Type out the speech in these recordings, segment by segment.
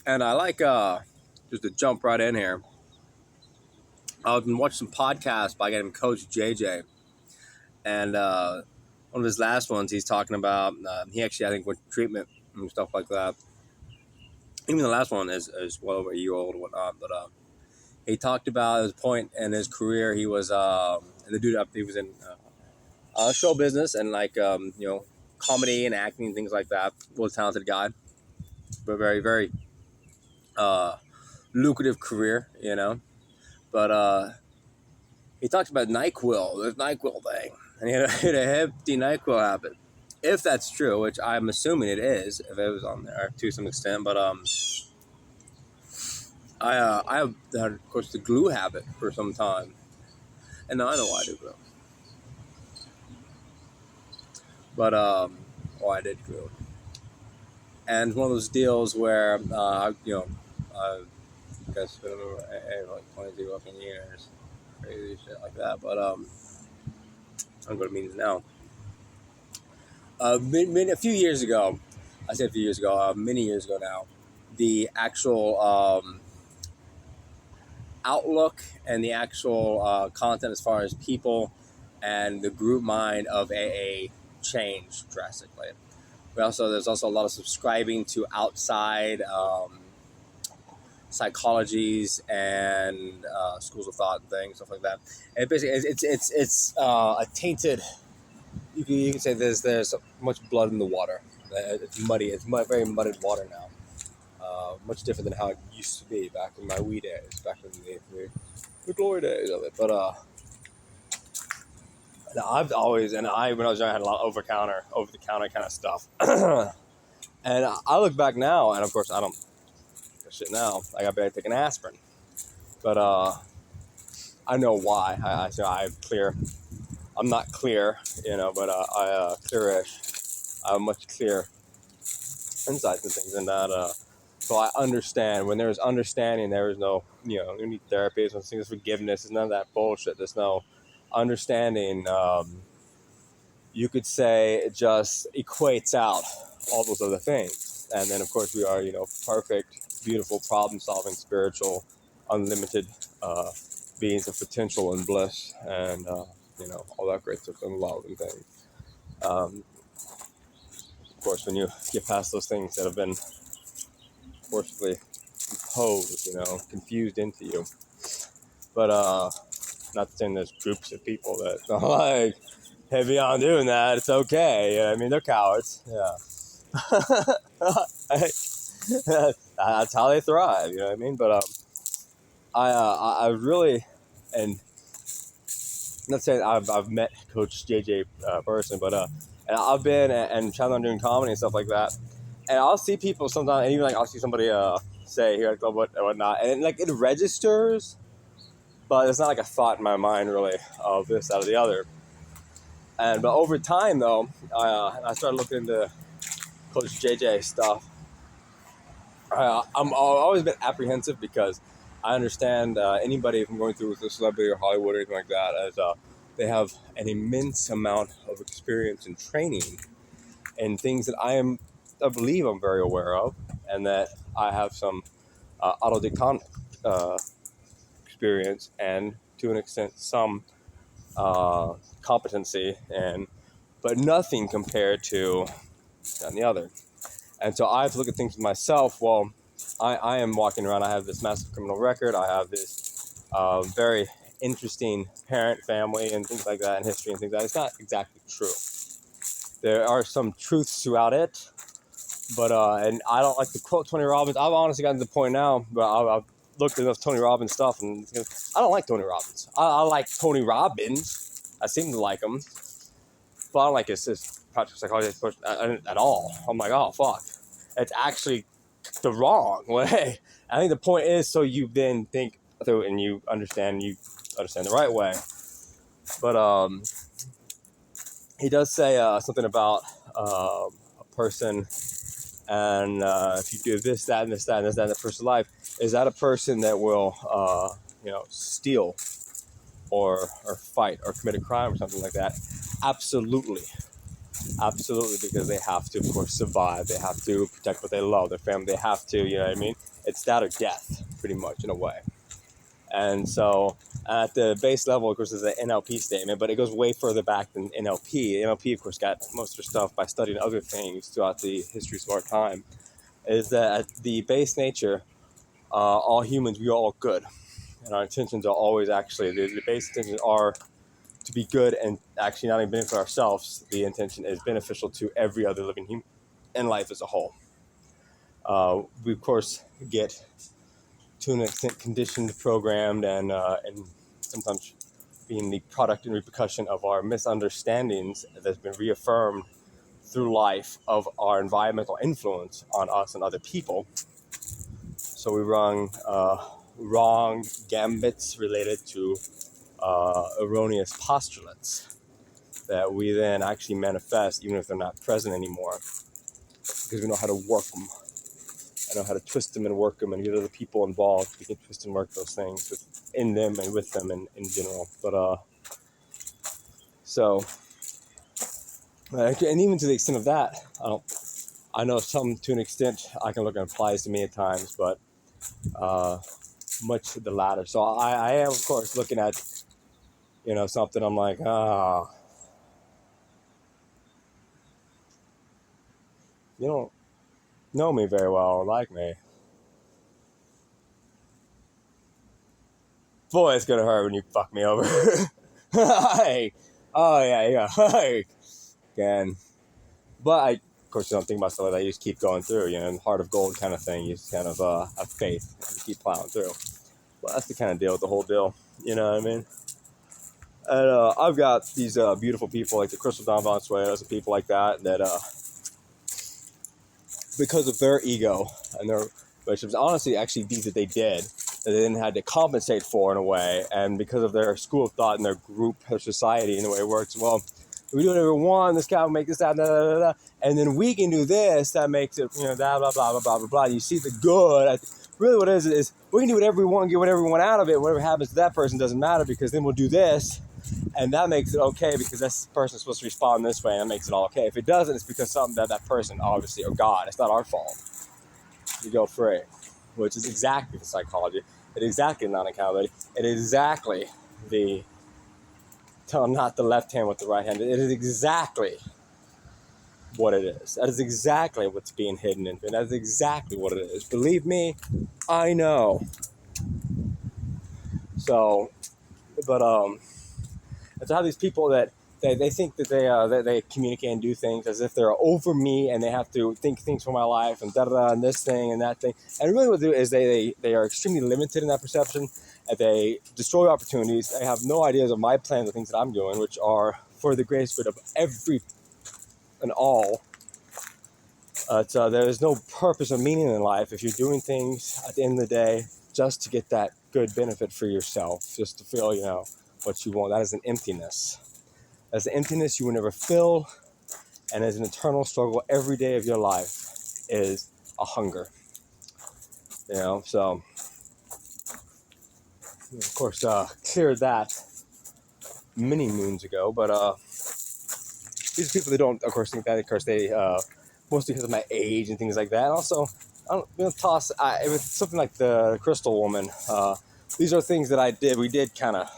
And I like just to jump right in here. I've been watching some podcasts by a guy named Coach JJ, and one of his last ones, he's talking about he actually I think went to treatment and stuff like that. Even the last one is well over a year old and whatnot, but he talked about his point in his career. He was the dude up. He was in show business and comedy and acting and things like that. Was a talented guy, but very very uh, lucrative career, But he talked about NyQuil, this NyQuil thing, and he had a hefty NyQuil habit. If that's true, which I'm assuming it is, if it was on there to some extent, but I have had, of course, the glue habit for some time, and now I know why I do glue. But I did glue, and it's one of those deals where I guess been like 22 fucking years, crazy shit like that. But I'm going to meetings now. A few years ago, I said a few years ago, many years ago now, the actual outlook and the actual content as far as people and the group mind of AA changed drastically. There's also a lot of subscribing to outside psychologies and schools of thought and things, stuff like that. And basically, it's a tainted. You can say there's much blood in the water. It's muddy. It's very muddied water now. Much different than how it used to be back in my wee days, back in the glory days of it. But I've always, when I was young, I had a lot of over the counter kind of stuff. And I look back now, and of course I don't shit now. I got better taking aspirin, but I know why. I'm clear. I'm not clear, but I clearish. I have much clear insights and things, and that. So I understand. When there's understanding, there is no, you need therapy. There's forgiveness. There's none of that bullshit. There's no understanding. You could say it just equates out all those other things. And then, of course, we are, perfect, beautiful, problem-solving, spiritual, unlimited beings of potential and bliss and, all that great stuff and love and things. Of course, when you get past those things that have been forcibly imposed, confused into you. But not saying there's groups of people that are like, hey, beyond doing that, it's okay. I mean, they're cowards. Yeah. That's how they thrive, you know what I mean? But I really, and I'm not saying I've met Coach JJ personally, but and I've been and trying on doing comedy and stuff like that, and I'll see people sometimes, and even I'll see somebody say here at Club whatnot, and it registers, but it's not a thought in my mind really of this, that, or the other. But over time though, I started looking into Coach JJ stuff. I've always been apprehensive because I understand anybody from going through with a celebrity or Hollywood or anything like that, as they have an immense amount of experience and training and things that I believe I'm very aware of, and that I have some autodidact experience and to an extent some competency, but nothing compared to the other. And so I have to look at things for myself. Well, I am walking around. I have this massive criminal record. I have this very interesting parent, family, and things like that, and history and things like that. It's not exactly true. There are some truths throughout it, but and I don't like to quote Tony Robbins. I've honestly gotten to the point now, but I've looked at enough Tony Robbins stuff, and I don't like Tony Robbins. I like Tony Robbins. I seem to like him, but I don't like his practical psychology at all. I'm like, oh fuck, it's actually the wrong way. I think the point is so you then think through and you understand the right way. But he does say something about a person, and if you do this, that, and this, that, and this, that in the person's life, is that a person that will steal or fight or commit a crime or something like that? Absolutely. Absolutely, because they have to, of course, survive. They have to protect what they love, their family. They have to, you know what I mean? It's that or death, pretty much, in a way. And so at the base level, of course, is an NLP statement, but it goes way further back than NLP. NLP, of course, got most of their stuff by studying other things throughout the history of our time, is that at the base nature, all humans, we are all good. And our intentions are always actually, the base intentions are to be good and actually not even benefit ourselves. The intention is beneficial to every other living human and life as a whole. We, of course, get to an extent conditioned, programmed, and sometimes being the product and repercussion of our misunderstandings that's been reaffirmed through life of our environmental influence on us and other people. So we run wrong gambits related to erroneous postulates that we then actually manifest even if they're not present anymore, because we know how to work them. I know how to twist them and work them and get other people involved. We can twist and work those things in them and with them in general. But so, and even to the extent of that, I know some to an extent I can look at applies to me at times, but much the latter. So I am, of course, looking at, something I'm like, you don't know me very well or like me. Boy, it's gonna hurt when you fuck me over. Hey. Oh, yeah. Hey. Again. But I, of course, don't think about stuff like that. You just keep going through, heart of gold kind of thing. You just kind of have faith and you keep plowing through. Well, that's the kind of deal with the whole deal. You know what I mean? And I've got these beautiful people like the Crystal Don Valenzuelas and people like that because of their ego and their relationships, honestly, actually deeds that they did that they didn't have to compensate for in a way, and because of their school of thought and their group of society and the way it works, well, we do whatever we want, this guy will make this, that, blah, blah, blah, and then we can do this, that makes it, blah, blah, blah, blah, blah, blah, blah. You see the good. Really what it is we can do whatever we want, get whatever we want out of it. Whatever happens to that person doesn't matter, because then we'll do this, and that makes it okay because this person's supposed to respond this way, and that makes it all okay. If it doesn't, it's because something that person, obviously, or God, it's not our fault. You go free, which is exactly the psychology. It is exactly non-accountability. It is exactly not the left hand with the right hand. It is exactly what it is. That is exactly what's being hidden in. That is exactly what it is. Believe me, I know. So, but and to have these people that they think that they communicate and do things as if they're over me and they have to think things for my life and and this thing and that thing. And really what they do is they are extremely limited in that perception, and they destroy opportunities. They have no ideas of my plans, the things that I'm doing, which are for the greatest good of every and all. There is no purpose or meaning in life if you're doing things at the end of the day just to get that good benefit for yourself, just to feel, what you want. That is an emptiness. That's an emptiness you will never fill, and as an eternal struggle every day of your life is a hunger. So of course cleared that many moons ago, but these people that don't, of course, think that, of course, they mostly because of my age and things like that. And also, with something like the Crystal Woman. These are things that we did kind of,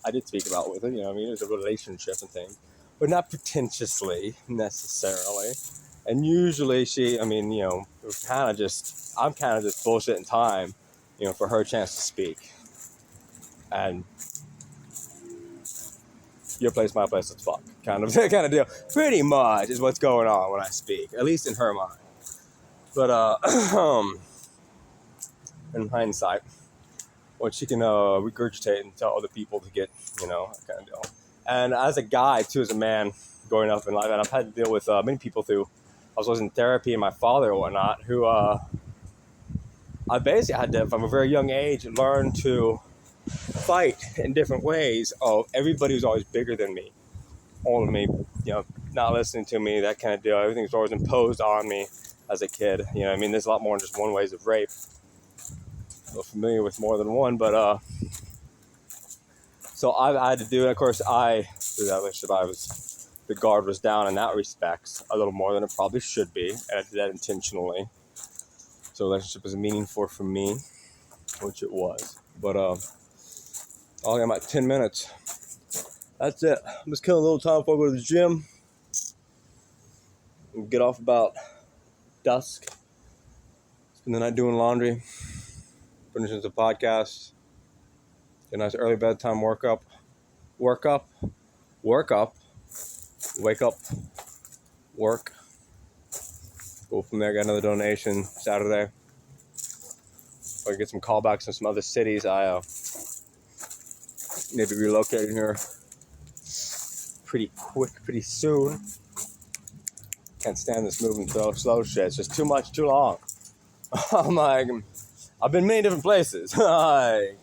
I did speak about with it. It was a relationship and things, but not pretentiously necessarily. And usually I'm kind of just bullshitting time, for her chance to speak. And your place, my place, let's fuck. Kind of deal. Pretty much is what's going on when I speak, at least in her mind. But in hindsight, what she can regurgitate and tell other people to get, kind of deal. And as a guy, too, as a man growing up in life, and I've had to deal with many people through, I was in therapy, and my father and whatnot, who I basically had to, from a very young age, learn to fight in different ways. Everybody was always bigger than me, older than me, not listening to me, that kind of deal. Everything was always imposed on me as a kid. There's a lot more than just one ways of rape. I'm familiar with more than one, but so I had to do it. Of course, through that relationship, I was the guard was down in that respect a little more than it probably should be, and I did that intentionally. So the relationship was meaningful for me, which it was. But I'm at 10 minutes. That's it. I'm just killing a little time before I go to the gym. Get off about dusk. Spend the night doing laundry. Finishing the podcast. Get a nice early bedtime work up. Wake up. Work. Go from there. Got another donation Saturday. If I get some callbacks in some other cities, I need to be relocating here pretty quick, pretty soon. Can't stand this moving slow shit. It's just too much, too long. I'm like, I've been many different places. Like,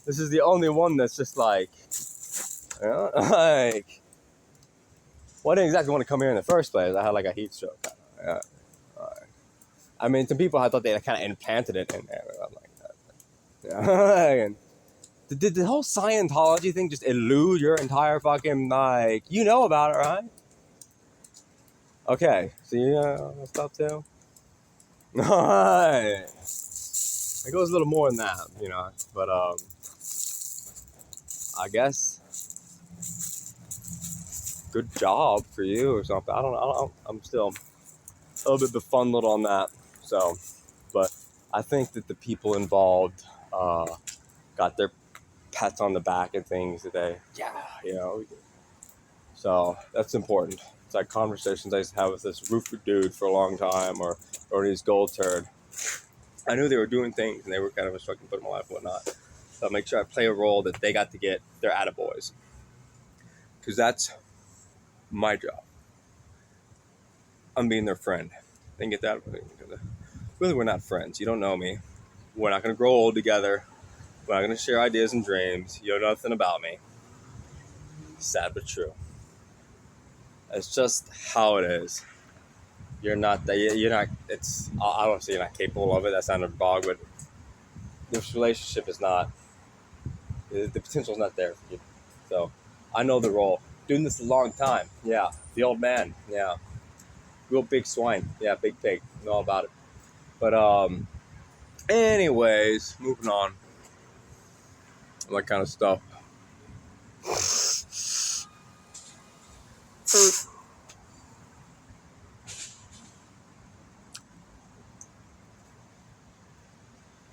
this is the only one that's just like, you know, like, well, I didn't exactly want to come here in the first place. I had like a heat stroke. Yeah. I mean, some people I thought they kind of implanted it in there. I'm like, yeah. And did the whole Scientology thing just elude your entire fucking, like, you know about it, right? Okay, so you know stuff too? Alright. It goes a little more than that, you know, but I guess good job for you or something. I don't know. I'm still a little bit befuddled on that. So, but I think that the people involved got their pats on the back and things today. Yeah, you know. So that's important. It's like conversations I used to have with this roofer dude for a long time, or his gold turd. I knew they were doing things and they were kind of instructing to put in my life and whatnot. So I make sure I play a role that they got to get their attaboys. Because that's my job. I'm being their friend. They can get that. Really, we're not friends. You don't know me. We're not going to grow old together. We're not going to share ideas and dreams. You know nothing about me. Sad but true. It's just how it is. You're not, it's, I don't say you're not capable of it. That sounded bog, but this relationship is not, the potential is not there for you. So I know the role. Doing this a long time. Yeah. The old man. Yeah. Real big swine. Yeah. Big pig. Know all about it. But, anyways, moving on. That kind of stuff.